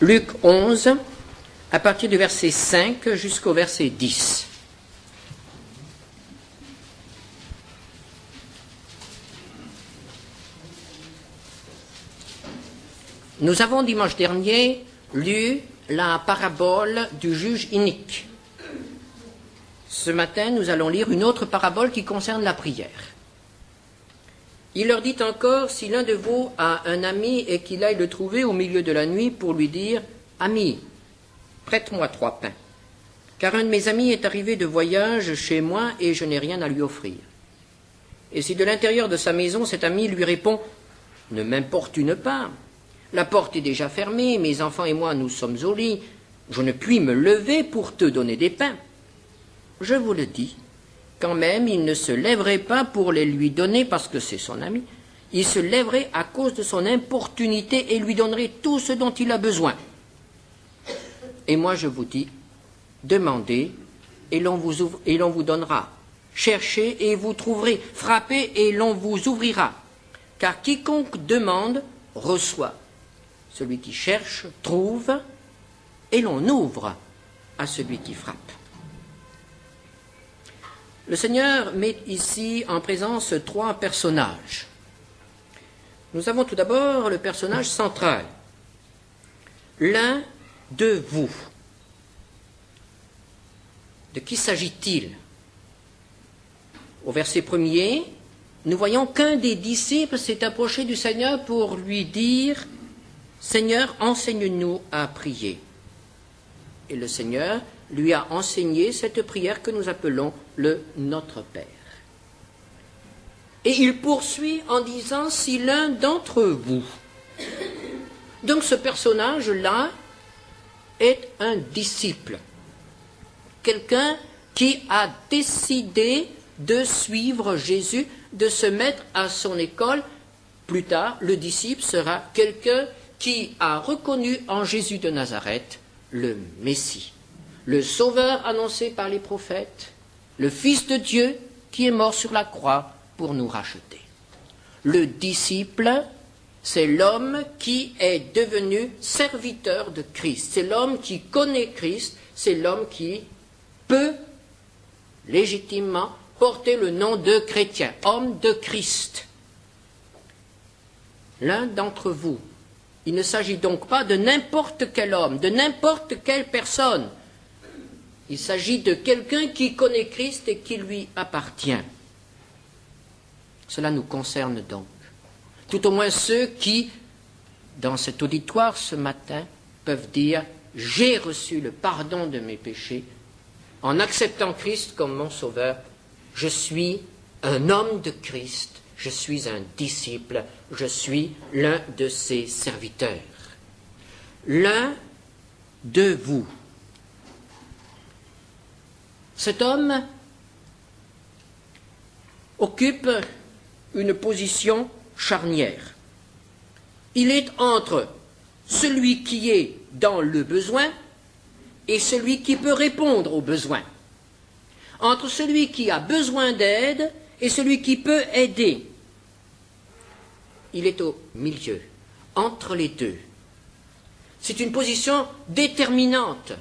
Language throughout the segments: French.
Luc 11, à partir du verset 5 jusqu'au verset 10. Nous avons dimanche dernier lu la parabole du juge inique. Ce matin, nous allons lire une autre parabole qui concerne la prière. Il leur dit encore, si l'un de vous a un ami et qu'il aille le trouver au milieu de la nuit pour lui dire, « Ami, prête-moi 3 pains, car un de mes amis est arrivé de voyage chez moi et je n'ai rien à lui offrir. » Et si de l'intérieur de sa maison, cet ami lui répond, « Ne m'importune pas, la porte est déjà fermée, mes enfants et moi nous sommes au lit, je ne puis me lever pour te donner des pains. » Je vous le dis, quand même, il ne se lèverait pas pour les lui donner parce que c'est son ami. Il se lèverait à cause de son importunité et lui donnerait tout ce dont il a besoin. Et moi, je vous dis, demandez et l'on vous donnera. Cherchez et vous trouverez. Frappez et l'on vous ouvrira. Car quiconque demande, reçoit. Celui qui cherche, trouve et l'on ouvre à celui qui frappe. Le Seigneur met ici en présence 3 personnages. Nous avons tout d'abord le personnage central, l'un de vous. De qui s'agit-il? Au verset 1er, nous voyons qu'un des disciples s'est approché du Seigneur pour lui dire « Seigneur, enseigne-nous à prier ». Et le Seigneur lui a enseigné cette prière que nous appelons le Notre Père. Et il poursuit en disant « Si l'un d'entre vous ». Donc ce personnage-là est un disciple, quelqu'un qui a décidé de suivre Jésus, de se mettre à son école. Plus tard, le disciple sera quelqu'un qui a reconnu en Jésus de Nazareth le Messie, le Sauveur annoncé par les prophètes, le Fils de Dieu qui est mort sur la croix pour nous racheter. Le disciple, c'est l'homme qui est devenu serviteur de Christ, c'est l'homme qui connaît Christ, c'est l'homme qui peut légitimement porter le nom de chrétien, homme de Christ. L'un d'entre vous. Il ne s'agit donc pas de n'importe quel homme, de n'importe quelle personne. Il s'agit de quelqu'un qui connaît Christ et qui lui appartient. Cela nous concerne donc. Tout au moins ceux qui, dans cet auditoire ce matin, peuvent dire « J'ai reçu le pardon de mes péchés en acceptant Christ comme mon sauveur. Je suis un homme de Christ. Je suis un disciple, je suis l'un de ses serviteurs. » L'un de vous. Cet homme occupe une position charnière. Il est entre celui qui est dans le besoin et celui qui peut répondre au besoin. Entre celui qui a besoin d'aide et celui qui peut aider. Il est au milieu, entre les deux. C'est une position déterminante.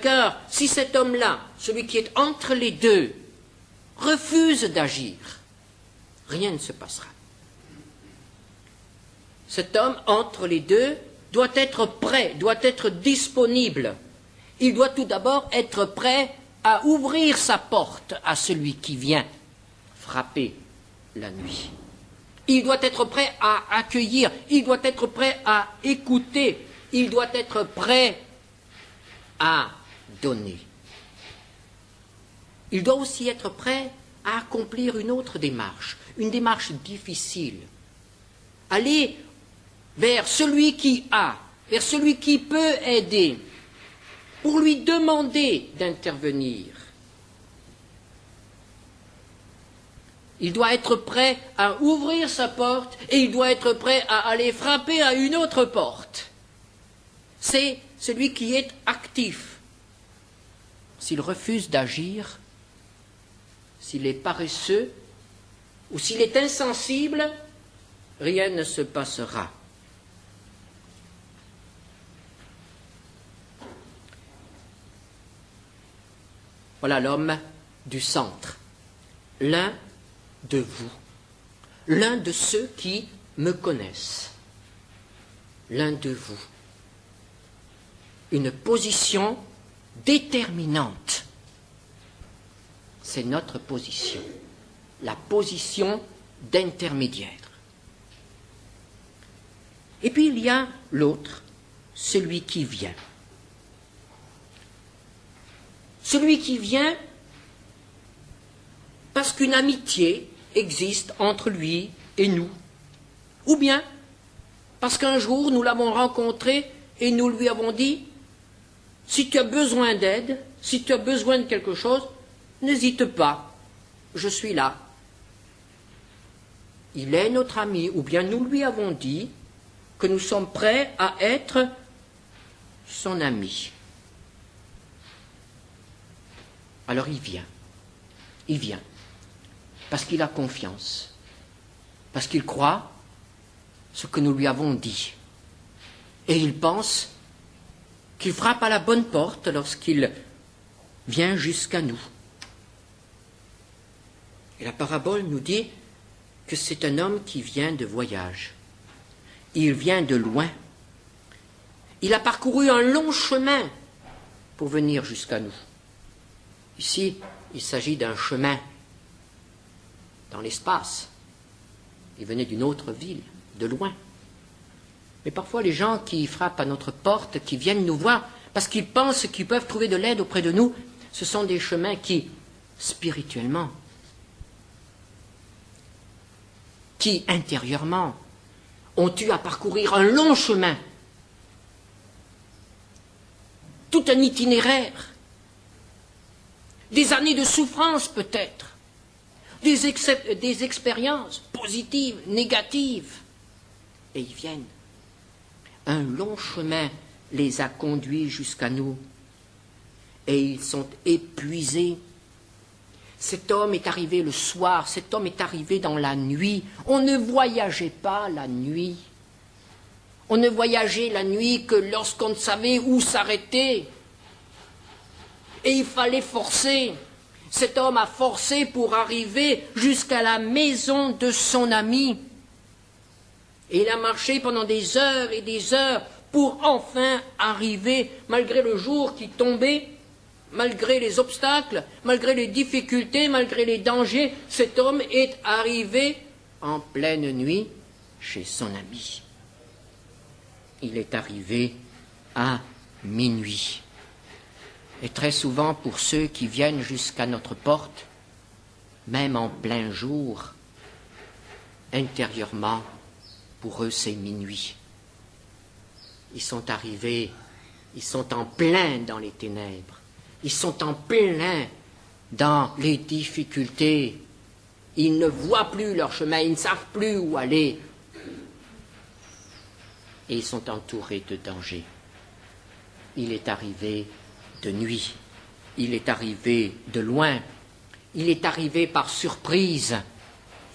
Car si cet homme-là, celui qui est entre les deux, refuse d'agir, rien ne se passera. Cet homme entre les deux doit être prêt, doit être disponible. Il doit tout d'abord être prêt à ouvrir sa porte à celui qui vient frapper la nuit. Il doit être prêt à accueillir, il doit être prêt à écouter, il doit être prêt à donner. Il doit aussi être prêt à accomplir une autre démarche, une démarche difficile. Aller vers celui qui a, vers celui qui peut aider, pour lui demander d'intervenir. Il doit être prêt à ouvrir sa porte et il doit être prêt à aller frapper à une autre porte. C'est celui qui est actif. S'il refuse d'agir, s'il est paresseux ou s'il est insensible, rien ne se passera. Voilà l'homme du centre, l'un de vous, l'un de ceux qui me connaissent, l'un de vous. Une position déterminante. C'est notre position, la position d'intermédiaire. Et puis il y a l'autre, celui qui vient. Celui qui vient parce qu'une amitié existe entre lui et nous, ou bien parce qu'un jour nous l'avons rencontré et nous lui avons dit « Si tu as besoin d'aide, si tu as besoin de quelque chose, n'hésite pas, je suis là. » Il est notre ami, ou bien nous lui avons dit que nous sommes prêts à être son ami. Alors il vient, parce qu'il a confiance, parce qu'il croit ce que nous lui avons dit. Et il pense qu'il frappe à la bonne porte lorsqu'il vient jusqu'à nous. Et la parabole nous dit que c'est un homme qui vient de voyage. Il vient de loin. Il a parcouru un long chemin pour venir jusqu'à nous. Ici, il s'agit d'un chemin dans l'espace. Il venait d'une autre ville, de loin. Mais parfois, les gens qui frappent à notre porte, qui viennent nous voir, parce qu'ils pensent qu'ils peuvent trouver de l'aide auprès de nous, ce sont des chemins qui, spirituellement, qui, intérieurement, ont eu à parcourir un long chemin, tout un itinéraire, des années de souffrance peut-être, des expériences positives, négatives, et ils viennent. Un long chemin les a conduits jusqu'à nous, et ils sont épuisés. Cet homme est arrivé le soir, cet homme est arrivé dans la nuit. On ne voyageait pas la nuit. On ne voyageait la nuit que lorsqu'on ne savait où s'arrêter. Et il fallait forcer. Cet homme a forcé pour arriver jusqu'à la maison de son ami. Et il a marché pendant des heures et des heures pour enfin arriver, malgré le jour qui tombait, malgré les obstacles, malgré les difficultés, malgré les dangers, cet homme est arrivé en pleine nuit chez son ami. Il est arrivé à minuit. Et très souvent, pour ceux qui viennent jusqu'à notre porte, même en plein jour, intérieurement, pour eux, c'est minuit. Ils sont arrivés, ils sont en plein dans les ténèbres. Ils sont en plein dans les difficultés. Ils ne voient plus leur chemin, ils ne savent plus où aller. Et ils sont entourés de dangers. Il est arrivé de nuit. Il est arrivé de loin. Il est arrivé par surprise.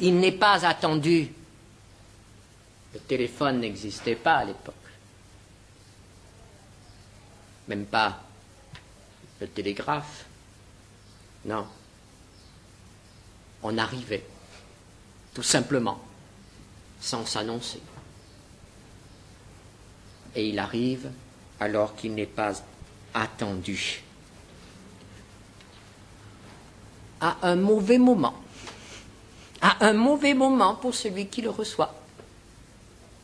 Il n'est pas attendu. Le téléphone n'existait pas à l'époque. Même pas le télégraphe. Non. On arrivait, tout simplement, sans s'annoncer. Et il arrive alors qu'il n'est pas attendu. À un mauvais moment. À un mauvais moment pour celui qui le reçoit.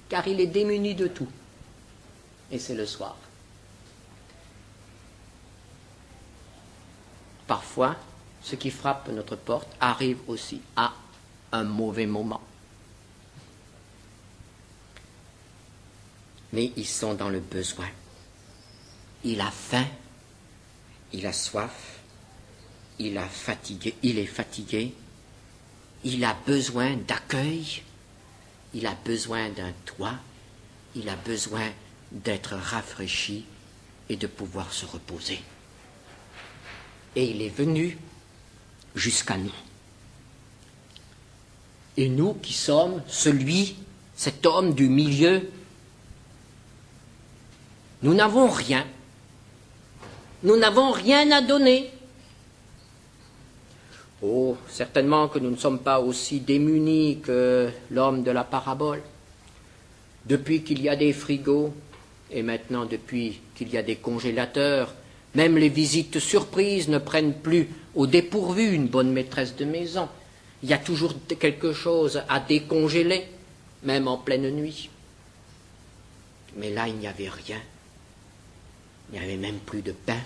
Car il est démuni de tout. Et c'est le soir. Parfois, ce qui frappe notre porte arrive aussi à un mauvais moment. Mais ils sont dans le besoin. Il a faim, il a soif, il est fatigué, il a besoin d'accueil, il a besoin d'un toit, il a besoin d'être rafraîchi et de pouvoir se reposer. Et il est venu jusqu'à nous. Et nous qui sommes cet homme du milieu, nous n'avons rien. Nous n'avons rien à donner. Oh, certainement que nous ne sommes pas aussi démunis que l'homme de la parabole. Depuis qu'il y a des frigos, et maintenant depuis qu'il y a des congélateurs, même les visites surprises ne prennent plus au dépourvu une bonne maîtresse de maison. Il y a toujours quelque chose à décongeler, même en pleine nuit. Mais là, il n'y avait rien. Il n'y avait même plus de pain.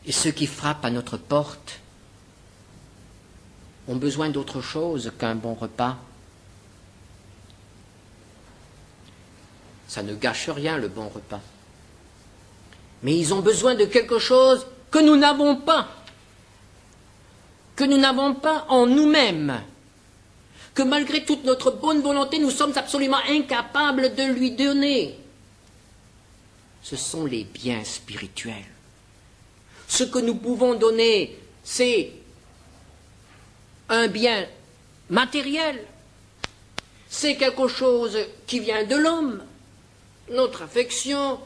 Et ceux qui frappent à notre porte ont besoin d'autre chose qu'un bon repas. Ça ne gâche rien, le bon repas. Mais ils ont besoin de quelque chose que nous n'avons pas. Que nous n'avons pas en nous-mêmes. Que malgré toute notre bonne volonté, nous sommes absolument incapables de lui donner. Ce sont les biens spirituels. Ce que nous pouvons donner, c'est un bien matériel. C'est quelque chose qui vient de l'homme, notre affection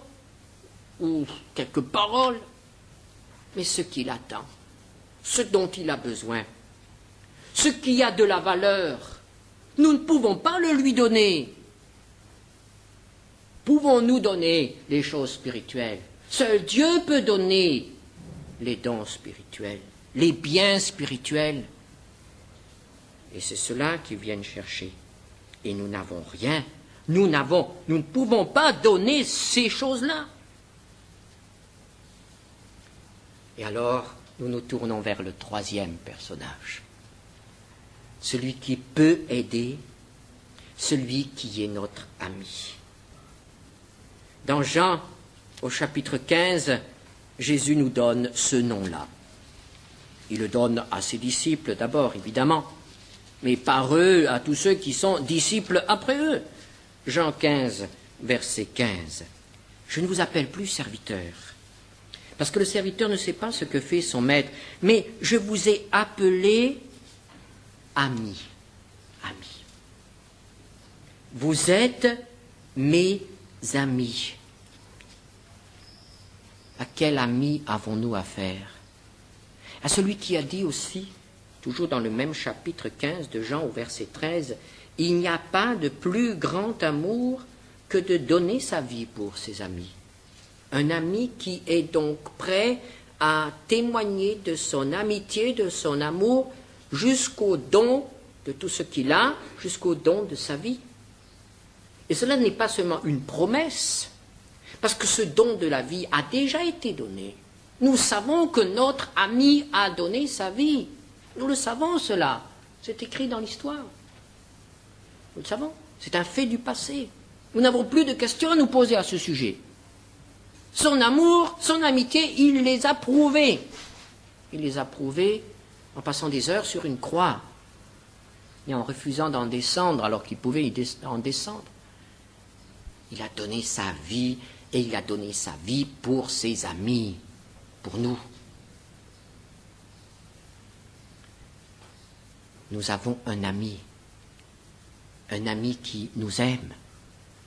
ou quelques paroles. Mais ce qu'il attend, ce dont il a besoin, ce qui a de la valeur, nous ne pouvons pas le lui donner. Pouvons-nous donner les choses spirituelles? Seul Dieu peut donner les dons spirituels, les biens spirituels. Et c'est cela qu'ils viennent chercher. Et nous n'avons rien. Nous ne pouvons pas donner ces choses-là. Et alors, nous nous tournons vers le troisième personnage. Celui qui peut aider, celui qui est notre ami. Dans Jean, au chapitre 15, Jésus nous donne ce nom-là. Il le donne à ses disciples d'abord, évidemment, mais par eux, à tous ceux qui sont disciples après eux. Jean 15, verset 15. Je ne vous appelle plus serviteur, parce que le serviteur ne sait pas ce que fait son maître, mais je vous ai appelé ami. Ami. Vous êtes mes amis. À quel ami avons-nous affaire? À celui qui a dit aussi, toujours dans le même chapitre 15 de Jean au verset 13, « Il n'y a pas de plus grand amour que de donner sa vie pour ses amis. » Un ami qui est donc prêt à témoigner de son amitié, de son amour, jusqu'au don de tout ce qu'il a, jusqu'au don de sa vie. Et cela n'est pas seulement une promesse, parce que ce don de la vie a déjà été donné. Nous savons que notre ami a donné sa vie. Nous le savons, cela. C'est écrit dans l'histoire. Nous le savons. C'est un fait du passé. Nous n'avons plus de questions à nous poser à ce sujet. Son amour, son amitié, il les a prouvés. Il les a prouvés en passant des heures sur une croix et en refusant d'en descendre alors qu'il pouvait en descendre. Il a donné sa vie et il a donné sa vie pour ses amis, pour nous. Nous avons un ami qui nous aime,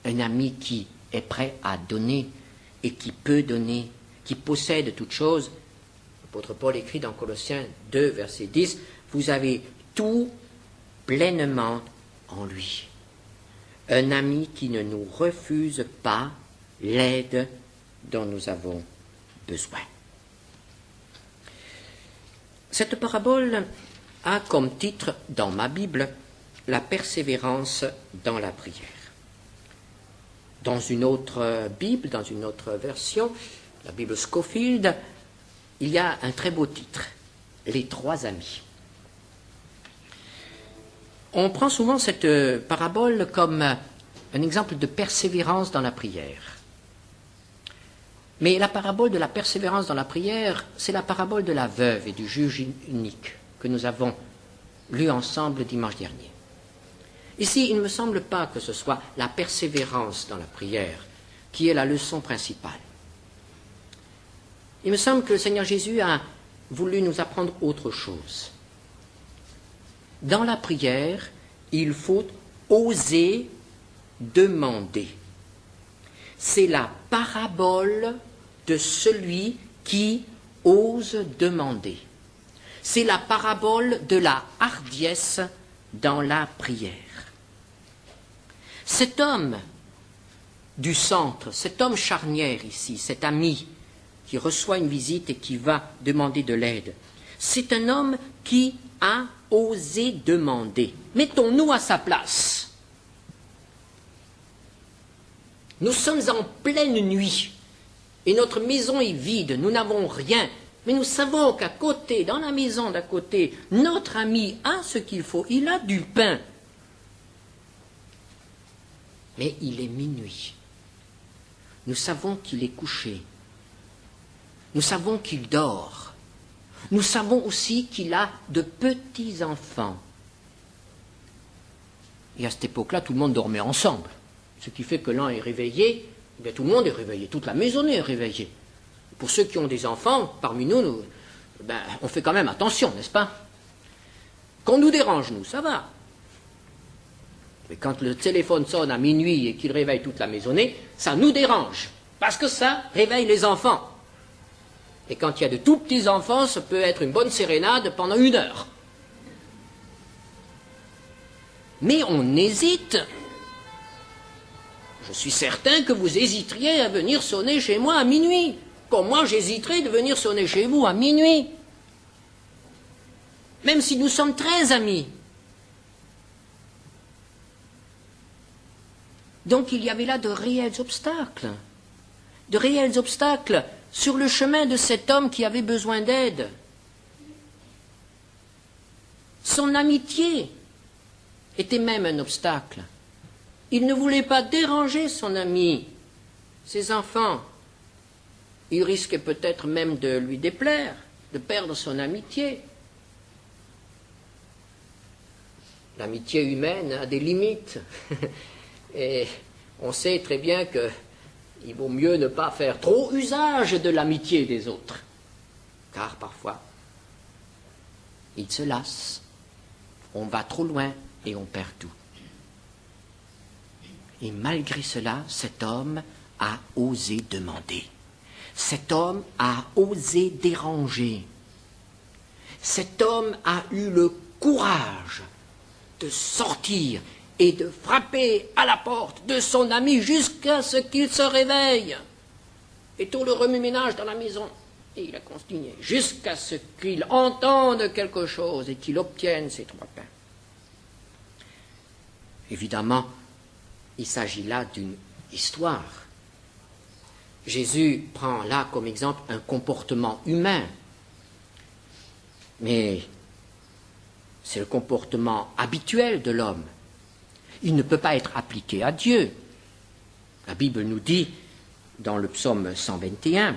un ami qui est prêt à donner et qui peut donner, qui possède toute chose. L'apôtre Paul écrit dans Colossiens 2, verset 10, « Vous avez tout pleinement en lui. » Un ami qui ne nous refuse pas l'aide dont nous avons besoin. Cette parabole a comme titre dans ma Bible « La persévérance dans la prière ». Dans une autre Bible, dans une autre version, la Bible Scofield, il y a un très beau titre, « Les trois amis ». On prend souvent cette parabole comme un exemple de persévérance dans la prière. Mais la parabole de la persévérance dans la prière, c'est la parabole de la veuve et du juge unique que nous avons lu ensemble dimanche dernier. Ici, il ne me semble pas que ce soit la persévérance dans la prière qui est la leçon principale. Il me semble que le Seigneur Jésus a voulu nous apprendre autre chose. Dans la prière, il faut oser demander. C'est la parabole de celui qui ose demander. C'est la parabole de la hardiesse dans la prière. Cet homme du centre, cet homme charnière ici, cet ami qui reçoit une visite et qui va demander de l'aide, c'est un homme qui a osé demander. Mettons-nous à sa place. Nous sommes en pleine nuit et notre maison est vide, nous n'avons rien, mais nous savons qu'à côté, dans la maison d'à côté, notre ami a ce qu'il faut, il a du pain. Mais il est minuit. Nous savons qu'il est couché. Nous savons qu'il dort. Nous savons aussi qu'il a de petits-enfants. Et à cette époque-là, tout le monde dormait ensemble. Ce qui fait que l'un est réveillé, eh bien, tout le monde est réveillé, toute la maison est réveillée. Pour ceux qui ont des enfants, parmi nous, on fait quand même attention, n'est-ce pas? Qu'on nous dérange, nous, ça va. Mais quand le téléphone sonne à minuit et qu'il réveille toute la maisonnée, ça nous dérange, parce que ça réveille les enfants. Et quand il y a de tout petits enfants, ça peut être une bonne sérénade pendant 1 heure. Mais on hésite. Je suis certain que vous hésiteriez à venir sonner chez moi à minuit, comme moi j'hésiterais de venir sonner chez vous à minuit. Même si nous sommes très amis. Donc il y avait là de réels obstacles sur le chemin de cet homme qui avait besoin d'aide. Son amitié était même un obstacle. Il ne voulait pas déranger son ami, ses enfants. Il risquait peut-être même de lui déplaire, de perdre son amitié. L'amitié humaine a des limites. Et on sait très bien qu'il vaut mieux ne pas faire trop usage de l'amitié des autres. Car parfois, ils se lassent. On va trop loin et on perd tout. Et malgré cela, cet homme a osé demander. Cet homme a osé déranger. Cet homme a eu le courage de sortir et de frapper à la porte de son ami jusqu'à ce qu'il se réveille. Et tout le remue-ménage dans la maison. Et il a continué jusqu'à ce qu'il entende quelque chose et qu'il obtienne ses 3 pains. Évidemment, il s'agit là d'une histoire. Jésus prend là comme exemple un comportement humain. Mais c'est le comportement habituel de l'homme. Il ne peut pas être appliqué à Dieu. La Bible nous dit, dans le psaume 121,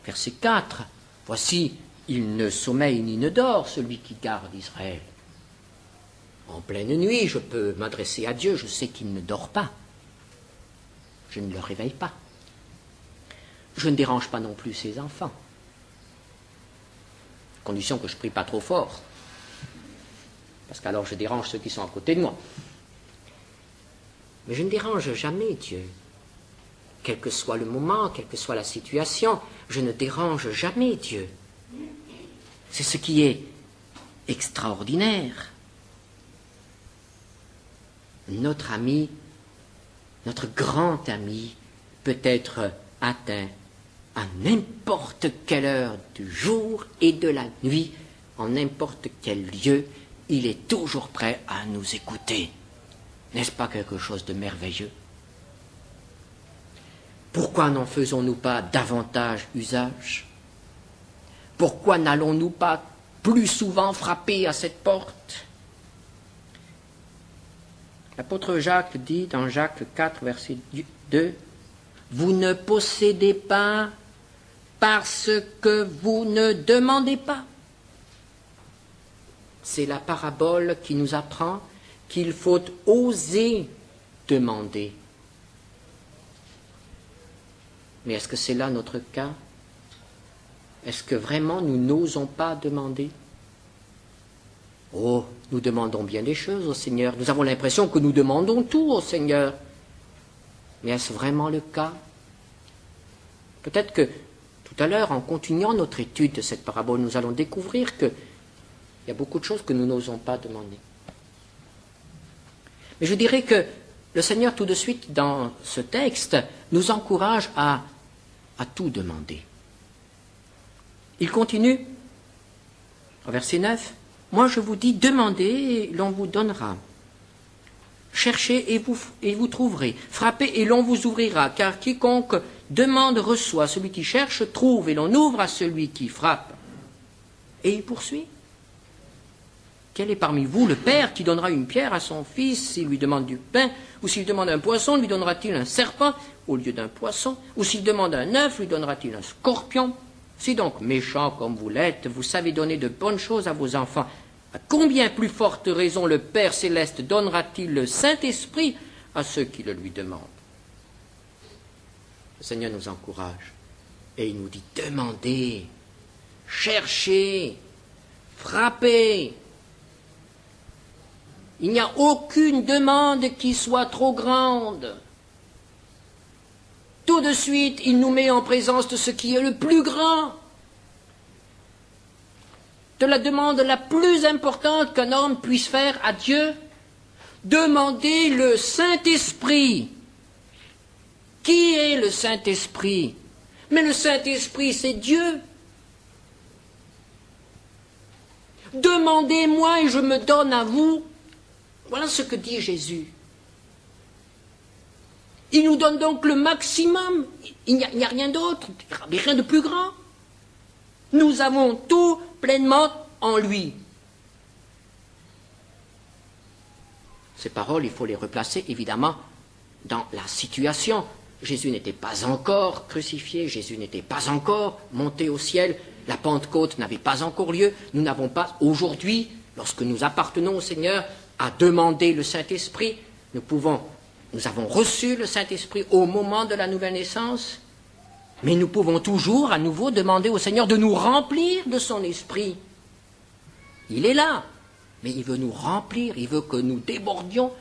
verset 4, « Voici, il ne sommeille ni ne dort, celui qui garde Israël. » En pleine nuit, je peux m'adresser à Dieu, je sais qu'il ne dort pas. Je ne le réveille pas. Je ne dérange pas non plus ses enfants. Condition que je ne prie pas trop fort. Parce qu'alors je dérange ceux qui sont à côté de moi. Mais je ne dérange jamais Dieu. Quel que soit le moment, quelle que soit la situation, je ne dérange jamais Dieu. C'est ce qui est extraordinaire. Notre ami, notre grand ami, peut être atteint à n'importe quelle heure du jour et de la nuit, en n'importe quel lieu, il est toujours prêt à nous écouter. N'est-ce pas quelque chose de merveilleux? Pourquoi n'en faisons-nous pas davantage usage? Pourquoi n'allons-nous pas plus souvent frapper à cette porte? L'apôtre Jacques dit dans Jacques 4, verset 2, « Vous ne possédez pas parce que vous ne demandez pas. » C'est la parabole qui nous apprend qu'il faut oser demander. Mais est-ce que c'est là notre cas? Est-ce que vraiment nous n'osons pas demander? Oh, nous demandons bien des choses au Seigneur. Nous avons l'impression que nous demandons tout au Seigneur. Mais est-ce vraiment le cas? Peut-être que Tout à l'heure, en continuant notre étude de cette parabole, nous allons découvrir qu'il y a beaucoup de choses que nous n'osons pas demander. Mais je dirais que le Seigneur, tout de suite, dans ce texte, nous encourage à tout demander. Il continue, au verset 9, « Moi je vous dis, demandez et l'on vous donnera. Cherchez et vous trouverez. Frappez et l'on vous ouvrira, car quiconque demande reçoit. Celui qui cherche trouve, et l'on ouvre à celui qui frappe. » Et il poursuit. « Quel est parmi vous le père qui donnera une pierre à son fils s'il lui demande du pain, ou s'il demande un poisson, lui donnera-t-il un serpent au lieu d'un poisson, ou s'il demande un œuf, lui donnera-t-il un scorpion? Si donc, méchant comme vous l'êtes, vous savez donner de bonnes choses à vos enfants, à combien plus forte raison le Père céleste donnera-t-il le Saint-Esprit à ceux qui le lui demandent? » Le Seigneur nous encourage et il nous dit, demandez, cherchez, frappez. Il n'y a aucune demande qui soit trop grande. Tout de suite, il nous met en présence de ce qui est le plus grand, de la demande la plus importante qu'un homme puisse faire à Dieu. Demandez le Saint-Esprit. Qui est le Saint-Esprit? Mais le Saint-Esprit, c'est Dieu. Demandez-moi et je me donne à vous. Voilà ce que dit Jésus. Il nous donne donc le maximum. Il n'y a rien d'autre, rien de plus grand. Nous avons tout pleinement en lui. Ces paroles, il faut les replacer évidemment dans la situation. Jésus n'était pas encore crucifié, Jésus n'était pas encore monté au ciel, la Pentecôte n'avait pas encore lieu. Nous n'avons pas aujourd'hui, lorsque nous appartenons au Seigneur, à demander le Saint-Esprit. Nous avons reçu le Saint-Esprit au moment de la nouvelle naissance, mais nous pouvons toujours à nouveau demander au Seigneur de nous remplir de son Esprit. Il est là, mais il veut nous remplir, il veut que nous débordions,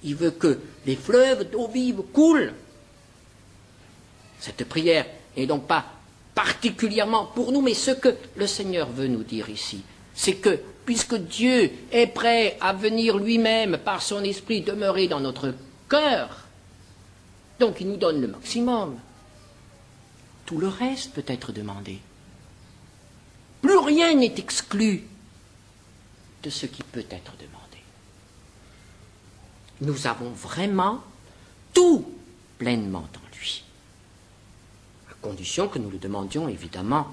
il veut que les fleuves d'eau vive coulent. Cette prière n'est donc pas particulièrement pour nous, mais ce que le Seigneur veut nous dire ici, c'est que puisque Dieu est prêt à venir lui-même par son Esprit demeurer dans notre cœur, donc il nous donne le maximum. Tout le reste peut être demandé. Plus rien n'est exclu de ce qui peut être demandé. Nous avons vraiment tout pleinement en lui, à condition que nous le demandions évidemment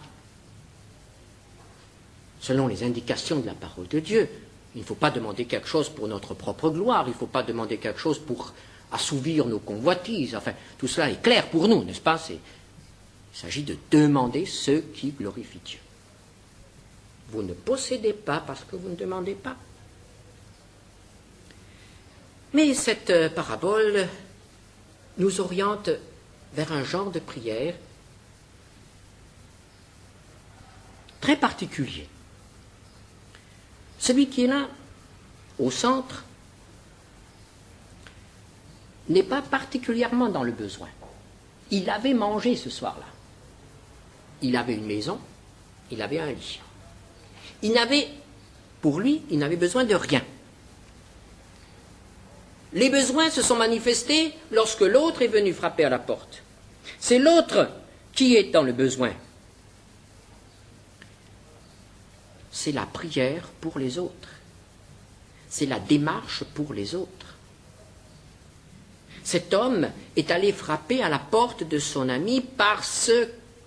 selon les indications de la parole de Dieu. Il ne faut pas demander quelque chose pour notre propre gloire, il ne faut pas demander quelque chose pour assouvir nos convoitises. Enfin, tout cela est clair pour nous, n'est-ce pas? Il s'agit de demander ce qui glorifie Dieu. Vous ne possédez pas parce que vous ne demandez pas. Mais cette parabole nous oriente vers un genre de prière très particulier. Celui qui est là, au centre, n'est pas particulièrement dans le besoin. Il avait mangé ce soir-là. Il avait une maison, il avait un lit. Pour lui, il n'avait besoin de rien. Les besoins se sont manifestés lorsque l'autre est venu frapper à la porte. C'est l'autre qui est dans le besoin. C'est la prière pour les autres. C'est la démarche pour les autres. Cet homme est allé frapper à la porte de son ami parce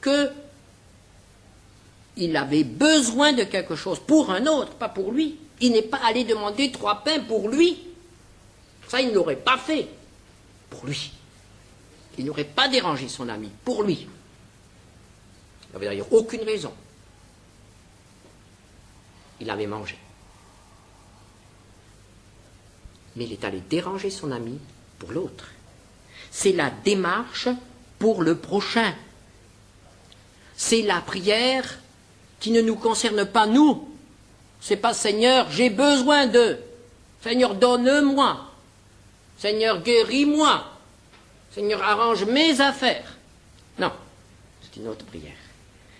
que il avait besoin de quelque chose pour un autre, pas pour lui. Il n'est pas allé demander 3 pains pour lui. Ça, il ne l'aurait pas fait pour lui. Il n'aurait pas dérangé son ami pour lui. Il n'avait d'ailleurs aucune raison. Il avait mangé. Mais il est allé déranger son ami pour l'autre. C'est la démarche pour le prochain. C'est la prière qui ne nous concerne pas nous. C'est pas Seigneur, j'ai besoin de. Seigneur, donne-moi. Seigneur, guéris-moi. Seigneur, arrange mes affaires. Non, c'est une autre prière.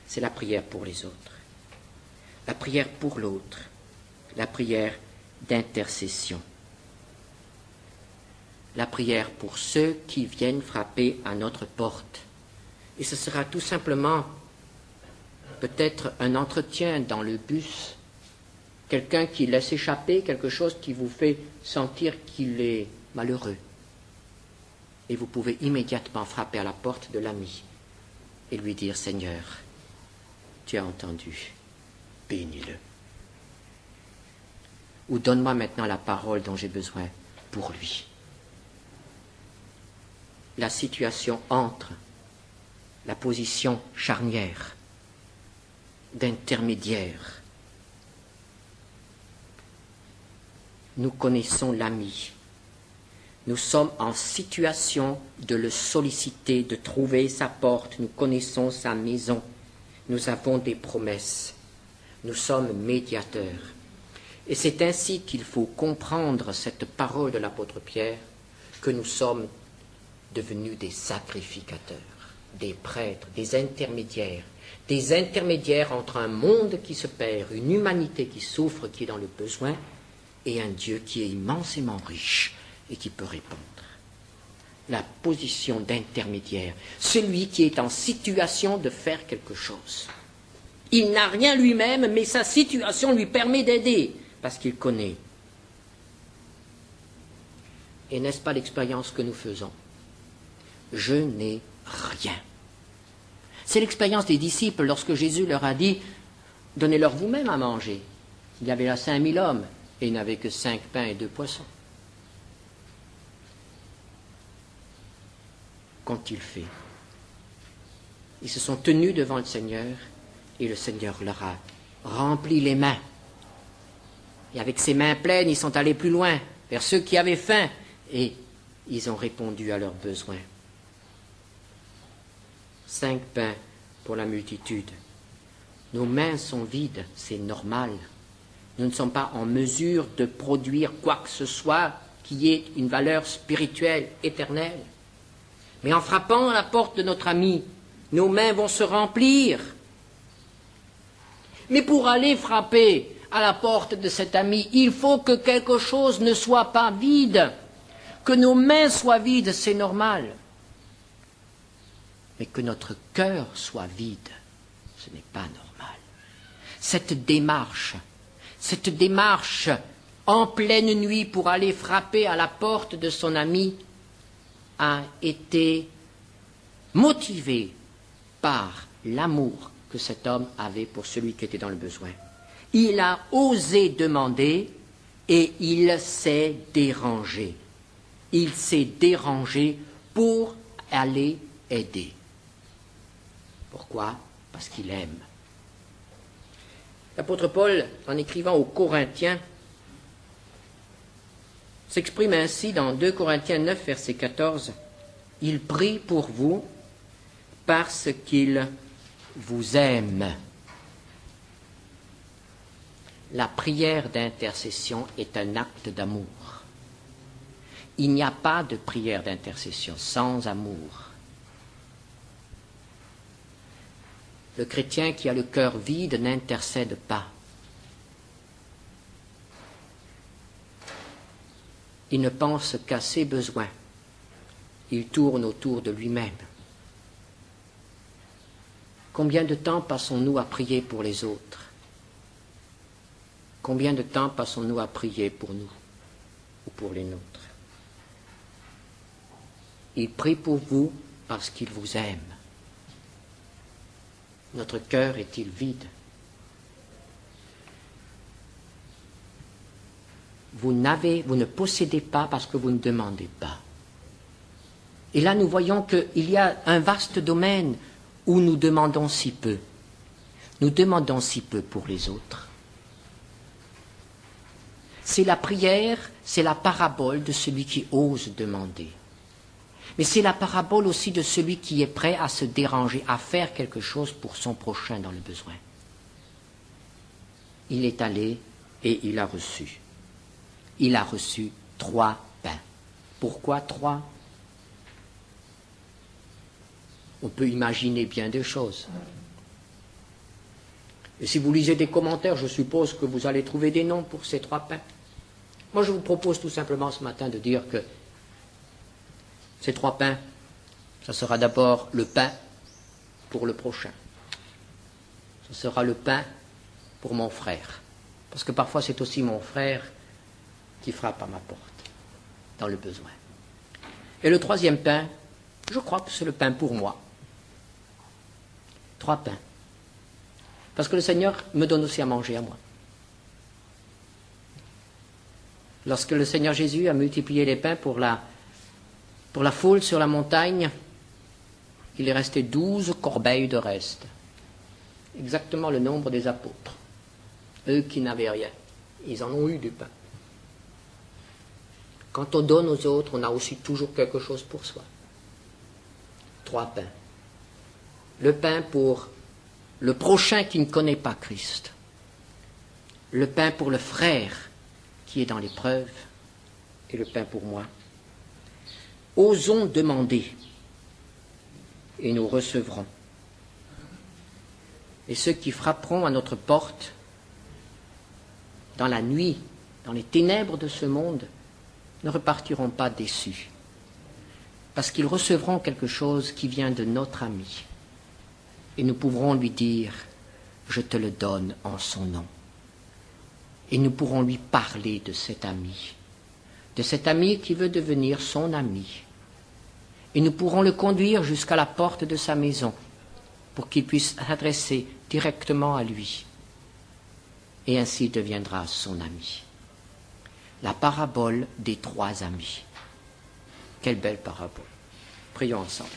c'est la prière pour les autres, la prière pour l'autre, la prière d'intercession, la prière pour ceux qui viennent frapper à notre porte. Et ce sera tout simplement peut-être un entretien dans le bus, quelqu'un qui laisse échapper quelque chose qui vous fait sentir qu'il est malheureux. Et vous pouvez immédiatement frapper à la porte de l'ami et lui dire « Seigneur, tu as entendu, bénis-le. Ou donne-moi maintenant la parole dont j'ai besoin pour lui. » La situation entre la position charnière d'intermédiaire. Nous connaissons l'ami. Nous sommes en situation de le solliciter, de trouver sa porte. Nous connaissons sa maison. Nous avons des promesses. Nous sommes médiateurs. Et c'est ainsi qu'il faut comprendre cette parole de l'apôtre Pierre, que nous sommes devenus des sacrificateurs, des prêtres, des intermédiaires entre un monde qui se perd, une humanité qui souffre, qui est dans le besoin, et un Dieu qui est immensément riche et qui peut répondre. La position d'intermédiaire, celui qui est en situation de faire quelque chose. Il n'a rien lui-même, mais sa situation lui permet d'aider, parce qu'il connaît. Et n'est-ce pas l'expérience que nous faisons? Je n'ai rien. C'est l'expérience des disciples lorsque Jésus leur a dit « Donnez-leur vous-même à manger ». Il y avait là 5000 hommes et il n'avait que 5 pains et 2 poissons. Qu'ont-ils fait? Ils se sont tenus devant le Seigneur et le Seigneur leur a rempli les mains. Et avec ces mains pleines, ils sont allés plus loin, vers ceux qui avaient faim, et ils ont répondu à leurs besoins. 5 pains pour la multitude. Nos mains sont vides, c'est normal. Nous ne sommes pas en mesure de produire quoi que ce soit qui ait une valeur spirituelle éternelle. Mais en frappant à la porte de notre ami, nos mains vont se remplir. Mais pour aller frapper à la porte de cet ami, il faut que quelque chose ne soit pas vide. Que nos mains soient vides, c'est normal. Mais que notre cœur soit vide, ce n'est pas normal. Cette démarche en pleine nuit pour aller frapper à la porte de son ami a été motivée par l'amour que cet homme avait pour celui qui était dans le besoin. Il a osé demander et il s'est dérangé. Il s'est dérangé pour aller aider. Pourquoi? Parce qu'il aime. L'apôtre Paul, en écrivant aux Corinthiens, s'exprime ainsi dans 2 Corinthiens 9, verset 14. « Il prie pour vous parce qu'il vous aime. » La prière d'intercession est un acte d'amour. Il n'y a pas de prière d'intercession sans amour. Le chrétien qui a le cœur vide n'intercède pas. Il ne pense qu'à ses besoins. Il tourne autour de lui-même. Combien de temps passons-nous à prier pour les autres? Combien de temps passons-nous à prier pour nous ou pour les nôtres? Il prie pour vous parce qu'il vous aime. Notre cœur est-il vide? Vous ne possédez pas parce que vous ne demandez pas. Et là, nous voyons qu'il y a un vaste domaine où nous demandons si peu. Nous demandons si peu pour les autres. C'est la prière, c'est la parabole de celui qui ose demander. Mais c'est la parabole aussi de celui qui est prêt à se déranger, à faire quelque chose pour son prochain dans le besoin. Il est allé et il a reçu. Il a reçu 3 pains. Pourquoi 3? On peut imaginer bien des choses. Et si vous lisez des commentaires, je suppose que vous allez trouver des noms pour ces 3 pains. Moi, je vous propose tout simplement ce matin de dire que ces 3 pains, ça sera d'abord le pain pour le prochain. Ce sera le pain pour mon frère. Parce que parfois, c'est aussi mon frère qui frappe à ma porte, dans le besoin. Et le 3e pain, je crois que c'est le pain pour moi. 3 pains. Parce que le Seigneur me donne aussi à manger à moi. Lorsque le Seigneur Jésus a multiplié les pains pour la foule sur la montagne, il est resté 12 corbeilles de reste. Exactement le nombre des apôtres. Eux qui n'avaient rien. Ils en ont eu du pain. Quand on donne aux autres, on a aussi toujours quelque chose pour soi. 3 pains. Le pain pour le prochain qui ne connaît pas Christ. Le pain pour le frère qui est dans l'épreuve. Et le pain pour moi. Osons demander et nous recevrons. Et ceux qui frapperont à notre porte dans la nuit, dans les ténèbres de ce monde, ne repartiront pas déçus, parce qu'ils recevront quelque chose qui vient de notre ami. Et nous pourrons lui dire, je te le donne en son nom. Et nous pourrons lui parler de cet ami qui veut devenir son ami. Et nous pourrons le conduire jusqu'à la porte de sa maison, pour qu'il puisse s'adresser directement à lui. Et ainsi deviendra son ami. La parabole des 3 amis. Quelle belle parabole. Prions ensemble.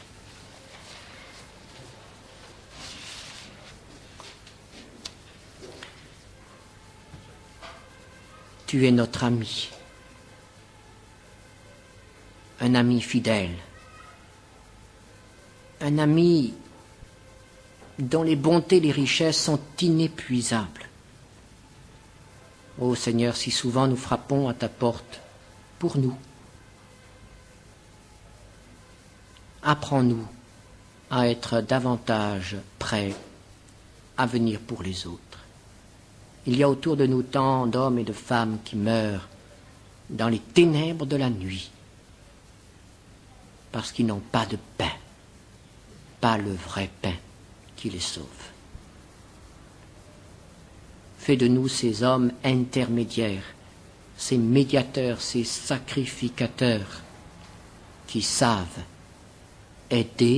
Tu es notre ami. Un ami fidèle. Un ami dont les bontés, les richesses sont inépuisables. Ô Seigneur, si souvent nous frappons à ta porte pour nous, apprends-nous à être davantage prêts à venir pour les autres. Il y a autour de nous tant d'hommes et de femmes qui meurent dans les ténèbres de la nuit parce qu'ils n'ont pas de pain, pas le vrai pain qui les sauve. Fais de nous ces hommes intermédiaires, ces médiateurs, ces sacrificateurs qui savent aider